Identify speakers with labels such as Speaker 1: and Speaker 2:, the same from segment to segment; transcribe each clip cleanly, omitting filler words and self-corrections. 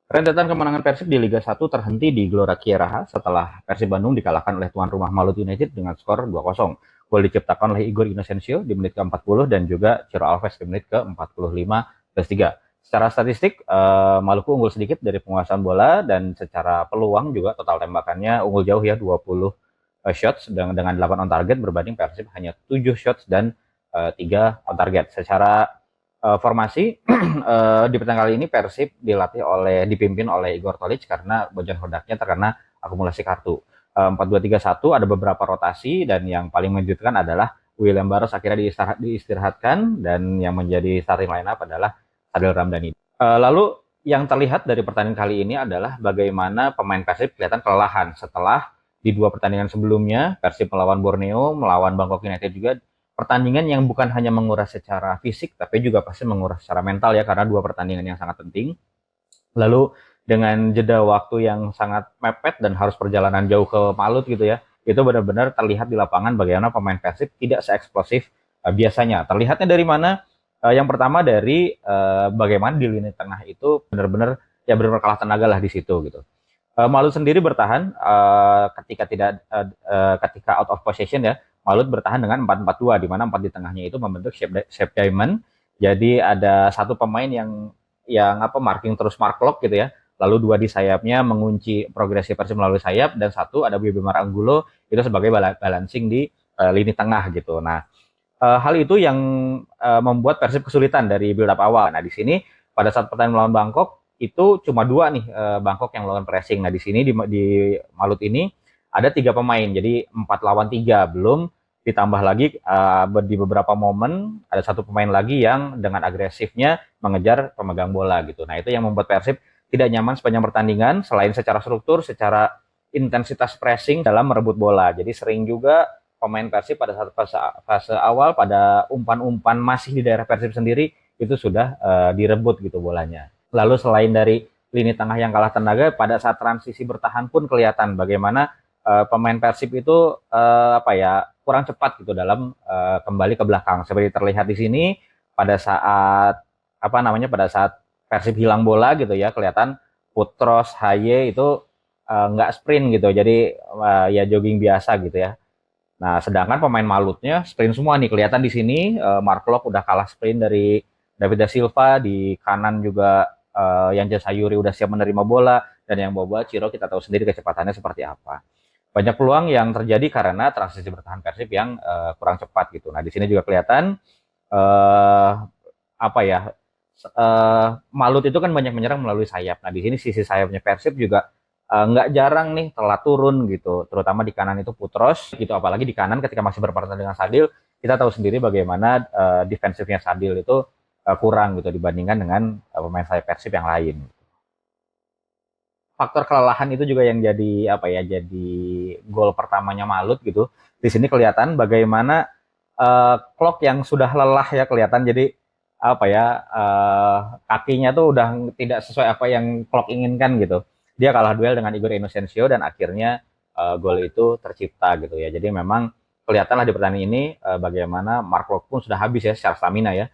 Speaker 1: Rentetan kemenangan Persib di Liga 1 terhenti di Gelora Kieraha setelah Persib Bandung dikalahkan oleh tuan rumah Malut United dengan skor 2-0. Gol diciptakan oleh Igor Inocencio di menit ke-40 dan juga Ciro Alves di menit ke-45 plus 3. Secara statistik, Maluku unggul sedikit dari penguasaan bola dan secara peluang juga total tembakannya unggul jauh ya 20 shots dengan 8 on target berbanding Persib hanya 7 shots dan 3 on target. Secara formasi di pertandingan kali ini Persib dipimpin oleh Igor Tolic karena Bojan Hodaknya terkena akumulasi kartu. 4-2-3-1 ada beberapa rotasi dan yang paling mengejutkan adalah William Barros akhirnya diistirahatkan dan yang menjadi starting lineup adalah Sadil Ramdhani. Lalu yang terlihat dari pertandingan kali ini adalah bagaimana pemain Persib kelihatan kelelahan setelah di dua pertandingan sebelumnya Persib melawan Borneo, melawan Bangkok United juga pertandingan yang bukan hanya menguras secara fisik tapi juga pasti menguras secara mental ya karena dua pertandingan yang sangat penting. Lalu dengan jeda waktu yang sangat mepet dan harus perjalanan jauh ke Malut gitu ya, itu benar-benar terlihat di lapangan bagaimana pemain Persib tidak seeksplosif biasanya. Terlihatnya dari mana? Yang pertama dari bagaimana di lini tengah itu benar-benar ya benar-benar kalah tenaga lah di situ gitu. Malut sendiri bertahan ketika out of possession ya. Malut bertahan dengan 4-4-2 di mana 4 di tengahnya itu membentuk shape diamond. Jadi ada satu pemain yang marking terus mark lock gitu ya. Lalu dua di sayapnya mengunci progresi Persib melalui sayap dan satu ada Bibimar Anggulo itu sebagai balancing di lini tengah gitu. Nah, hal itu yang membuat Persib kesulitan dari build up awal. Nah, di sini pada saat pertandingan melawan Bangkok itu cuma dua nih Bangkok yang melakukan pressing. Nah, di sini di Malut ini ada tiga pemain, jadi 4 lawan 3 belum ditambah lagi di beberapa momen ada satu pemain lagi yang dengan agresifnya mengejar pemegang bola gitu. Nah, itu yang membuat Persib tidak nyaman sepanjang pertandingan selain secara struktur, secara intensitas pressing dalam merebut bola. Jadi sering juga pemain Persib pada saat fase awal pada umpan-umpan masih di daerah Persib sendiri itu sudah direbut gitu bolanya. Lalu selain dari lini tengah yang kalah tenaga pada saat transisi bertahan pun kelihatan bagaimana pemain Persib itu kurang cepat gitu dalam kembali ke belakang. Seperti terlihat di sini pada saat pada saat Persib hilang bola gitu ya kelihatan Putros Haye itu nggak sprint gitu jadi ya jogging biasa gitu ya. Nah, sedangkan pemain Malutnya sprint semua nih. Kelihatan di sini Mark Locke udah kalah sprint dari David da Silva, di kanan juga Yanja Sayuri udah siap menerima bola dan yang bawa bola Ciro kita tahu sendiri kecepatannya seperti apa. Banyak peluang yang terjadi karena transisi bertahan Persib yang kurang cepat gitu. Nah, di sini juga kelihatan eh apa ya Malut itu kan banyak menyerang melalui sayap. Nah, di sini sisi sayapnya Persib juga nggak jarang nih telat turun gitu, terutama di kanan itu Putros gitu, apalagi di kanan ketika masih berpartner dengan Sadil, kita tahu sendiri bagaimana defensifnya Sadil itu kurang gitu dibandingkan dengan pemain sayap Persib yang lain. Faktor kelelahan itu juga yang jadi gol pertamanya Malut gitu. Di sini kelihatan bagaimana clock yang sudah lelah ya kelihatan jadi kakinya tuh udah tidak sesuai apa yang clock inginkan gitu. Dia kalah duel dengan Igor Inocencio dan akhirnya gol itu tercipta gitu ya. Jadi memang kelihatanlah di pertandingan ini bagaimana Mark Locke pun sudah habis ya secara stamina ya.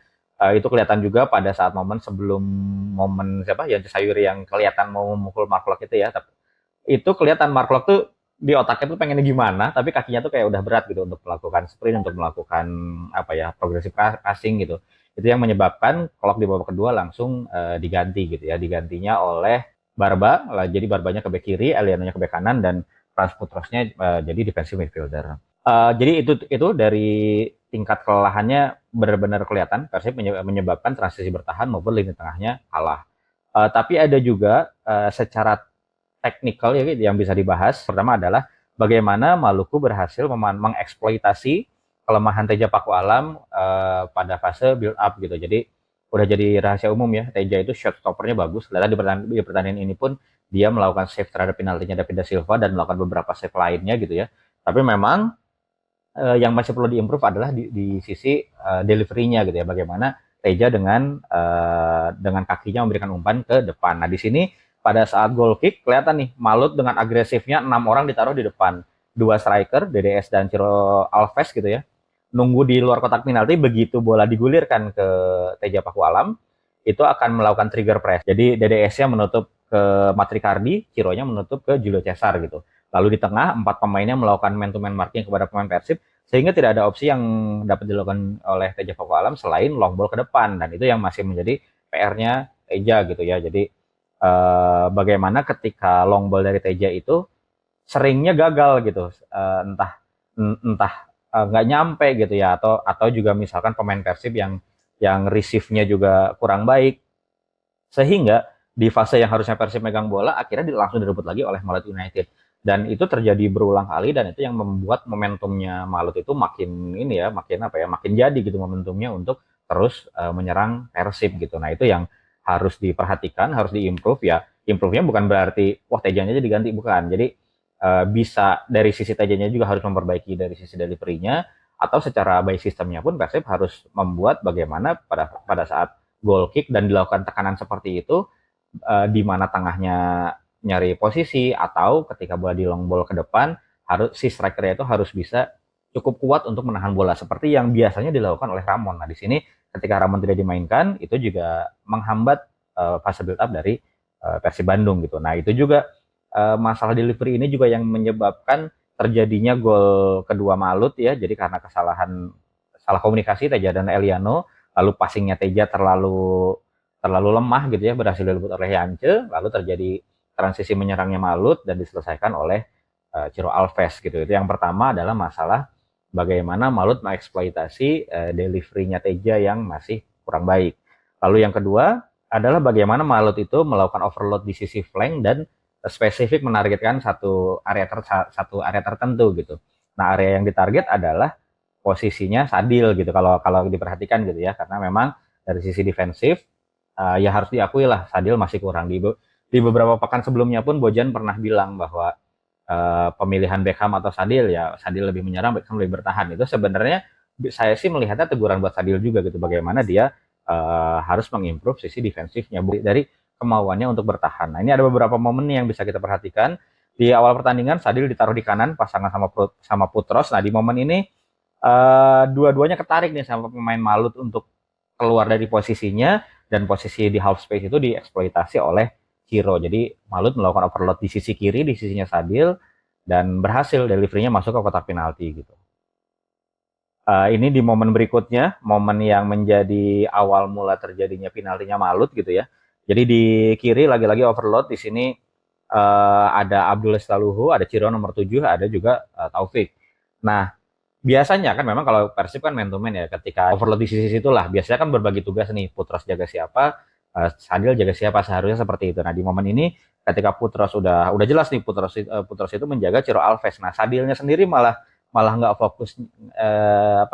Speaker 1: Itu kelihatan juga pada saat momen sebelum momen siapa ya Sayuri yang kelihatan mau memukul Mark Locke itu ya. Itu kelihatan Mark Locke tuh di otaknya tuh pengen gimana, tapi kakinya tuh kayak udah berat gitu untuk melakukan sprint, untuk melakukan progresif passing gitu. Itu yang menyebabkan Klok di babak kedua langsung diganti gitu ya, digantinya oleh Barba, lah, jadi Barbanya ke bek kiri, Elianonya ke bek kanan dan Frans Putrosnya jadi defensive midfielder. Jadi itu dari tingkat kelelahannya benar-benar kelihatan Persib menyebabkan transisi bertahan maupun lini tengahnya kalah. Tapi ada juga secara teknikal ya yang bisa dibahas. Pertama adalah bagaimana Maluku berhasil mengeksploitasi kelemahan Teja Paku Alam pada fase build up gitu. Jadi udah jadi rahasia umum ya, Teja itu shot stoppernya bagus. Lihat di pertandingan ini pun dia melakukan save terhadap penaltinya David da Silva dan melakukan beberapa save lainnya gitu ya. Tapi memang yang masih perlu diimprove adalah di sisi delivery-nya gitu ya. Bagaimana Teja dengan kakinya memberikan umpan ke depan. Nah, di sini pada saat goal kick kelihatan nih Malut dengan agresifnya 6 orang ditaruh di depan. Dua striker, DDS dan Ciro Alves gitu ya. Nunggu di luar kotak penalti begitu bola digulirkan ke Teja Paku Alam, itu akan melakukan trigger press. Jadi DDS-nya menutup ke Matricardi, Ciro-nya menutup ke Julio Cesar gitu. Lalu di tengah, 4 pemainnya melakukan man-to-man marking kepada pemain Persib, sehingga tidak ada opsi yang dapat dilakukan oleh Teja Paku Alam selain long ball ke depan, dan itu yang masih menjadi PR-nya Teja gitu ya. Jadi bagaimana ketika long ball dari Teja itu seringnya gagal gitu, entah entah nggak nyampe gitu ya, atau juga misalkan pemain Persib yang receive-nya juga kurang baik, sehingga di fase yang harusnya Persib megang bola akhirnya langsung direbut lagi oleh Malut United, dan itu terjadi berulang kali, dan itu yang membuat momentumnya Malut itu makin ini ya, makin apa ya, makin jadi gitu momentumnya untuk terus menyerang Persib gitu. Nah itu yang harus diperhatikan, harus diimprove ya. Improve-nya bukan berarti wah Tejanya aja diganti, bukan. Jadi bisa dari sisi Tejanya juga harus memperbaiki dari sisi delivery-nya, atau secara by sistemnya pun Persib harus membuat bagaimana pada saat goal kick dan dilakukan tekanan seperti itu, di mana tengahnya nyari posisi, atau ketika bola di long ball ke depan harus si strikernya itu harus bisa cukup kuat untuk menahan bola seperti yang biasanya dilakukan oleh Ramon. Nah di sini ketika Ramon tidak dimainkan itu juga menghambat fase build up dari Persib Bandung gitu. Nah itu juga masalah delivery ini juga yang menyebabkan terjadinya gol kedua Malut ya. Jadi karena salah komunikasi Teja dan Eliano, lalu passingnya Teja terlalu terlalu lemah gitu ya, berhasil direbut oleh Yance, lalu terjadi transisi menyerangnya Malut dan diselesaikan oleh Ciro Alves gitu. Itu yang pertama adalah masalah bagaimana Malut mengeksploitasi delivery-nya Teja yang masih kurang baik. Lalu yang kedua adalah bagaimana Malut itu melakukan overload di sisi flank dan spesifik menargetkan satu area tertentu gitu. Nah area yang ditarget adalah posisinya Sadil gitu kalau kalau diperhatikan gitu ya, karena memang dari sisi defensif ya harus diakui lah Sadil masih kurang. Di beberapa pekan sebelumnya pun Bojan pernah bilang bahwa pemilihan Beckham atau Sadil, ya Sadil lebih menyerang, Beckham lebih bertahan. Itu sebenarnya saya sih melihatnya teguran buat Sadil juga gitu, bagaimana dia harus mengimprove sisi defensifnya dari kemauannya untuk bertahan. Nah ini ada beberapa momen yang bisa kita perhatikan. Di awal pertandingan Sadil ditaruh di kanan pasangan sama Putros. Nah di momen ini dua-duanya ketarik nih sama pemain Malut untuk keluar dari posisinya, dan posisi di half space itu dieksploitasi oleh Ciro. Jadi Malut melakukan overload di sisi kiri, di sisinya Sadil, dan berhasil deliverynya masuk ke kotak penalti gitu. Ini di momen berikutnya, momen yang menjadi awal mula terjadinya penaltinya Malut gitu ya. Jadi di kiri lagi-lagi overload, di sini ada Abdul Lestaluhu, ada Ciro nomor 7, ada juga Taufik. Nah, biasanya kan memang kalau Persib kan man to man ya, ketika overload di sisi itulah biasanya kan berbagi tugas nih, Putros jaga siapa, Sadil jaga siapa, seharusnya seperti itu. Nah di momen ini ketika Putros udah jelas nih, Putros itu menjaga Ciro Alves. Nah Sadilnya sendiri malah malah nggak fokus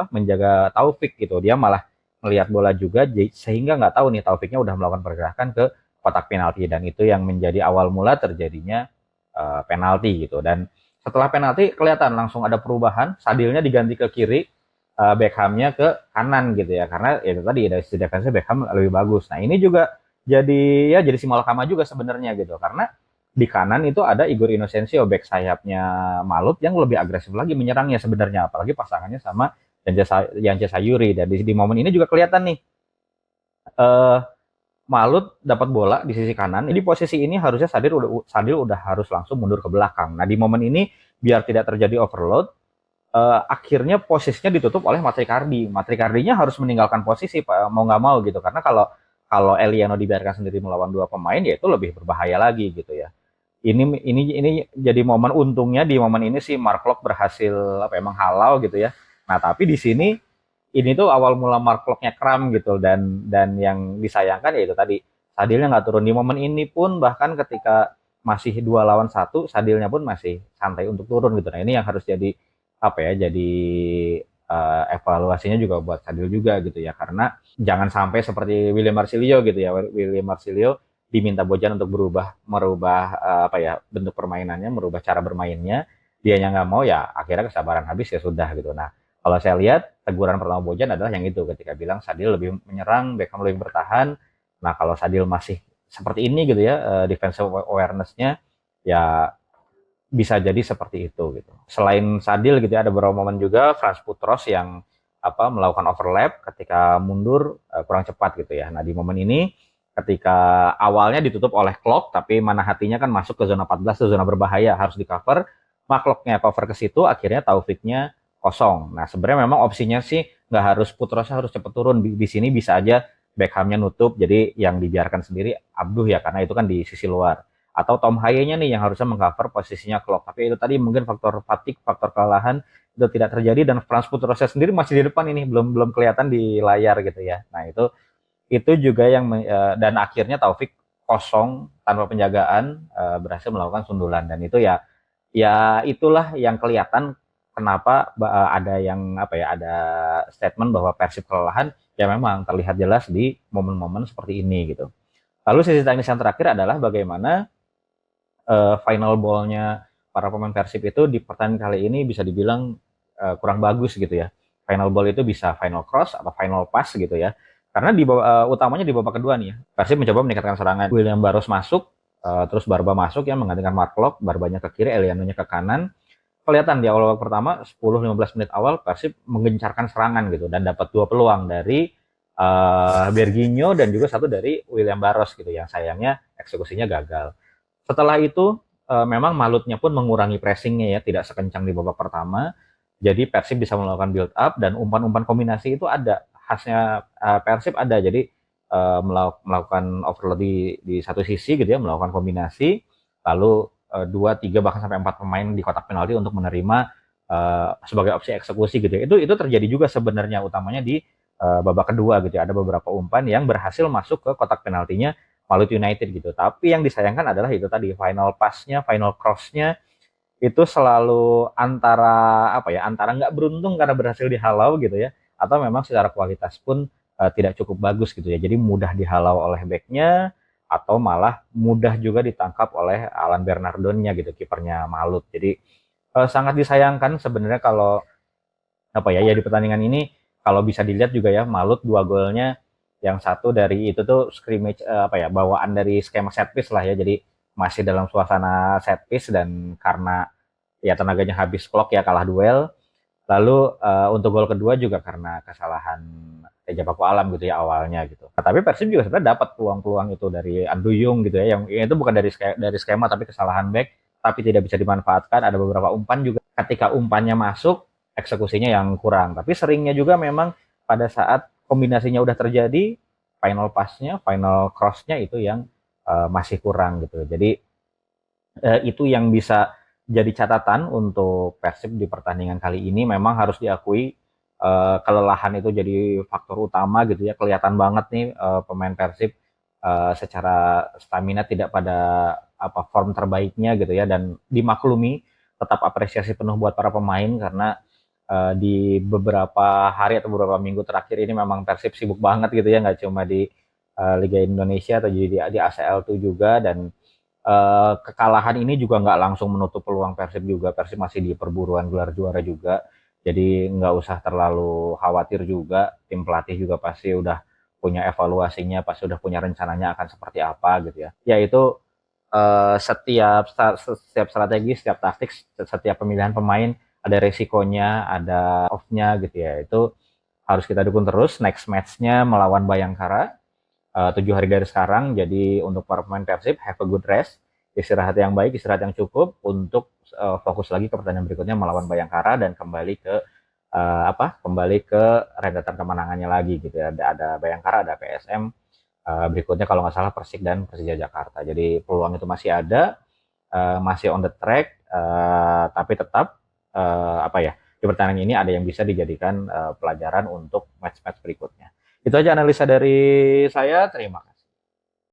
Speaker 1: menjaga Taufik gitu, dia malah melihat bola juga, sehingga nggak tahu nih Taufiknya udah melakukan pergerakan ke kotak penalti, dan itu yang menjadi awal mula terjadinya penalti gitu. Dan setelah penalti kelihatan langsung ada perubahan, Sadilnya diganti ke kiri, Beckhamnya ke kanan gitu ya, karena ya itu tadi dari sisi defensif Beckham lebih bagus. Nah ini juga jadi simalakama juga sebenarnya gitu, karena di kanan itu ada Igor Inocencio, back sayapnya Malut, yang lebih agresif lagi menyerangnya sebenarnya, apalagi pasangannya sama Yance Sayuri. Dan di momen ini juga kelihatan nih eh, Malut dapat bola di sisi kanan. Jadi posisi ini harusnya Sadil udah harus langsung mundur ke belakang. Nah di momen ini biar tidak terjadi overload, akhirnya posisinya ditutup oleh Matricardi. Matricardinya harus meninggalkan posisi mau nggak mau gitu, karena kalau kalau Eliano dibiarkan sendiri melawan dua pemain ya itu lebih berbahaya lagi gitu ya. Ini jadi momen untungnya, di momen ini sih Mark Locke berhasil menghalau gitu ya. Nah tapi di sini ini tuh awal mula Mark Locke-nya kram gitu, dan yang disayangkan ya itu tadi Sadilnya nggak turun di momen ini pun, bahkan ketika masih 2 lawan 1 Sadilnya pun masih santai untuk turun gitu. Nah ini yang harus jadi jadi evaluasinya juga buat Sadil juga gitu ya, karena jangan sampai seperti William Marsilio gitu ya. William Marsilio diminta Bojan untuk merubah bentuk permainannya, merubah cara bermainnya, dianya nggak mau, ya akhirnya kesabaran habis, ya sudah gitu. Nah kalau saya lihat teguran pertama Bojan adalah yang itu, ketika bilang Sadil lebih menyerang, Beckham lebih bertahan. Nah kalau Sadil masih seperti ini gitu ya, defensive awareness-nya ya bisa jadi seperti itu gitu. Selain Sadil gitu ya, ada beberapa momen juga Franz Putros yang melakukan overlap ketika mundur kurang cepat gitu ya. Nah di momen ini ketika awalnya ditutup oleh clock, tapi mana hatinya kan masuk ke zona 14, ke zona berbahaya, harus di cover. Clocknya cover ke situ, akhirnya Taufiknya kosong. Nah sebenarnya memang opsinya sih nggak harus Putrosnya harus cepet turun. Di sini bisa aja Beckhamnya nutup, jadi yang dibiarkan sendiri Abduh ya, karena itu kan di sisi luar. Atau Tom Haye-nya nih yang harusnya mengcover posisinya clock. Tapi itu tadi mungkin faktor fatigue, faktor kelelahan itu tidak terjadi, dan Frans Putrosnya sendiri masih di depan ini, belum belum kelihatan di layar gitu ya. Nah itu juga yang dan akhirnya Taufik kosong tanpa penjagaan, berhasil melakukan sundulan, dan itu ya ya itulah yang kelihatan kenapa ada yang apa ya, ada statement bahwa Persib kelelahan, ya memang terlihat jelas di momen-momen seperti ini gitu. Lalu sisi teknis yang terakhir adalah bagaimana final ball-nya para pemain Persib itu di pertandingan kali ini bisa dibilang kurang bagus gitu ya. Final ball itu bisa final cross atau final pass gitu ya. Karena utamanya di babak kedua nih ya, Persib mencoba meningkatkan serangan. William Barros masuk, terus Barba masuk yang menggantikan Mark Locke, Barbanya ke kiri, Elianonya ke kanan. Kelihatan di awal babak pertama 10-15 menit awal Persib menggencarkan serangan gitu, dan dapat dua peluang dari Berginho dan juga satu dari William Barros gitu, yang sayangnya eksekusinya gagal. Setelah itu memang Malutnya pun mengurangi pressingnya ya, tidak sekencang di babak pertama. Jadi Persib bisa melakukan build up, dan umpan-umpan kombinasi itu ada khasnya Persib ada. Jadi melakukan overload di satu sisi gitu ya, melakukan kombinasi, lalu 2, 3 bahkan sampai 4 pemain di kotak penalti untuk menerima sebagai opsi eksekusi gitu ya. Itu terjadi juga sebenarnya, utamanya di babak kedua gitu ya. Ada beberapa umpan yang berhasil masuk ke kotak penaltinya Malut United gitu. Tapi yang disayangkan adalah itu tadi, final pass-nya, final cross-nya itu selalu antara apa ya, antara nggak beruntung karena berhasil dihalau gitu ya, atau memang secara kualitas pun tidak cukup bagus gitu ya. Jadi mudah dihalau oleh backnya, atau malah mudah juga ditangkap oleh Alan Bernardonya gitu, kipernya Malut. Jadi sangat disayangkan sebenarnya kalau apa ya, ya di pertandingan ini kalau bisa dilihat juga ya, Malut dua golnya, yang satu dari itu tuh scrimmage, apa ya, bawaan dari skema set piece lah ya. Jadi masih dalam suasana set piece, dan karena ya tenaganya habis clock ya, kalah duel. Lalu untuk gol kedua juga karena kesalahan Teja Paku Alam gitu ya awalnya gitu. Nah, tapi Persib juga sebenarnya dapat peluang-peluang itu dari Anduyung gitu ya, yang itu bukan dari skema tapi kesalahan back, tapi tidak bisa dimanfaatkan. Ada beberapa umpan juga ketika umpannya masuk, eksekusinya yang kurang. Tapi seringnya juga memang pada saat kombinasinya udah terjadi, final pass-nya, final cross-nya itu yang masih kurang gitu. Jadi itu yang bisa jadi catatan untuk Persib di pertandingan kali ini. Memang harus diakui kelelahan itu jadi faktor utama gitu ya. Kelihatan banget nih pemain Persib secara stamina tidak pada apa form terbaiknya gitu ya, dan dimaklumi, tetap apresiasi penuh buat para pemain karena di beberapa hari atau beberapa minggu terakhir ini memang Persib sibuk banget gitu ya, nggak cuma di Liga Indonesia atau di ACL tuh juga. Dan kekalahan ini juga nggak langsung menutup peluang Persib juga. Persib masih di perburuan gelar juara juga. Jadi nggak usah terlalu khawatir juga. Tim pelatih juga pasti udah punya evaluasinya, pasti udah punya rencananya akan seperti apa gitu ya. Ya itu setiap strategi, setiap taktik, setiap pemilihan pemain ada resikonya, ada off-nya gitu ya. Itu harus kita dukung terus. Next match-nya melawan Bayangkara 7 hari dari sekarang. Jadi untuk para pemain Persib, have a good rest, istirahat yang baik, istirahat yang cukup untuk fokus lagi ke pertandingan berikutnya melawan Bayangkara, dan kembali ke kembali ke rentetan kemenangannya lagi gitu ya. Ada Bayangkara, ada PSM, berikutnya kalau nggak salah Persik dan Persija Jakarta. Jadi peluang itu masih ada, masih on the track, tapi tetap apa ya, di pertandingan ini ada yang bisa dijadikan pelajaran untuk match-match berikutnya. Itu aja analisa dari saya. Terima kasih.